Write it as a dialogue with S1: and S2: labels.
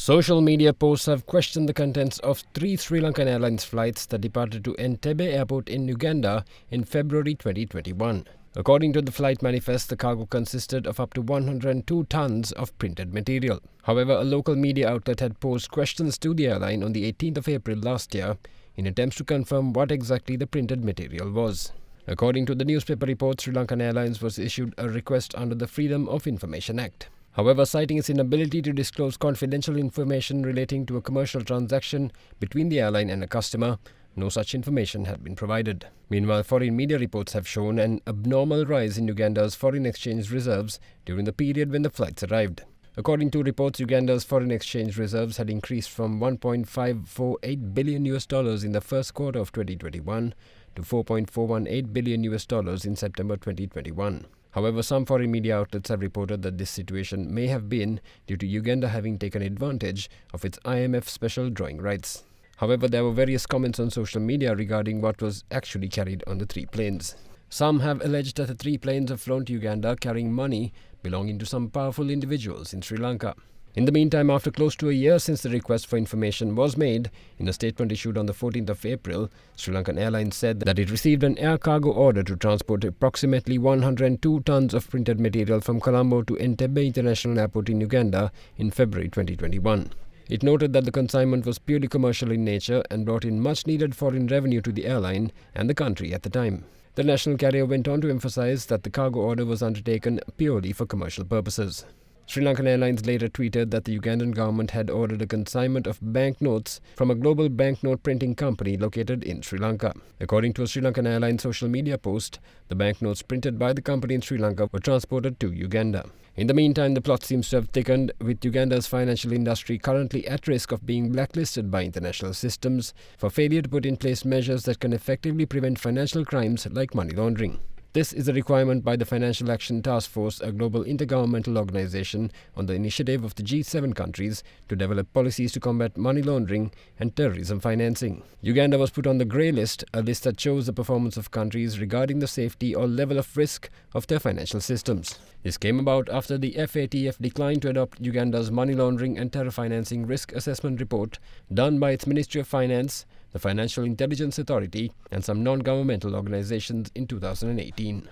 S1: Social media posts have questioned the contents of 3 SriLankan Airlines flights that departed to Entebbe Airport in Uganda in February 2021. According to the flight manifest, the cargo consisted of up to 102 tons of printed material. However, a local media outlet had posed questions to the airline on the 18th of April last year in attempts to confirm what exactly the printed material was. According to the newspaper report, SriLankan Airlines was issued a request under the Freedom of Information Act. However, citing its inability to disclose confidential information relating to a commercial transaction between the airline and a customer, no such information had been provided. Meanwhile, foreign media reports have shown an abnormal rise in Uganda's foreign exchange reserves during the period when the flights arrived. According to reports, Uganda's foreign exchange reserves had increased from $1.548 billion in the first quarter of 2021 to $4.418 billion in September 2021. However, some foreign media outlets have reported that this situation may have been due to Uganda having taken advantage of its IMF special drawing rights. However, there were various comments on social media regarding what was actually carried on the 3 planes. Some have alleged that the 3 planes have flown to Uganda carrying money belonging to some powerful individuals in Sri Lanka. In the meantime, after close to a year since the request for information was made, in a statement issued on the 14th of April, SriLankan Airlines said that it received an air cargo order to transport approximately 102 tons of printed material from Colombo to Entebbe International Airport in Uganda in February 2021. It noted that the consignment was purely commercial in nature and brought in much-needed foreign revenue to the airline and the country at the time. The national carrier went on to emphasize that the cargo order was undertaken purely for commercial purposes. SriLankan Airlines later tweeted that the Ugandan government had ordered a consignment of banknotes from a global banknote printing company located in Sri Lanka. According to a SriLankan Airlines social media post, the banknotes printed by the company in Sri Lanka were transported to Uganda. In the meantime, the plot seems to have thickened, with Uganda's financial industry currently at risk of being blacklisted by international systems for failure to put in place measures that can effectively prevent financial crimes like money laundering. This is a requirement by the Financial Action Task Force, a global intergovernmental organization on the initiative of the G7 countries to develop policies to combat money laundering and terrorism financing. Uganda was put on the grey list, a list that shows the performance of countries regarding the safety or level of risk of their financial systems. This came about after the FATF declined to adopt Uganda's money laundering and terror financing risk assessment report done by its Ministry of Finance, the Financial Intelligence Authority, and some non-governmental organizations in 2018.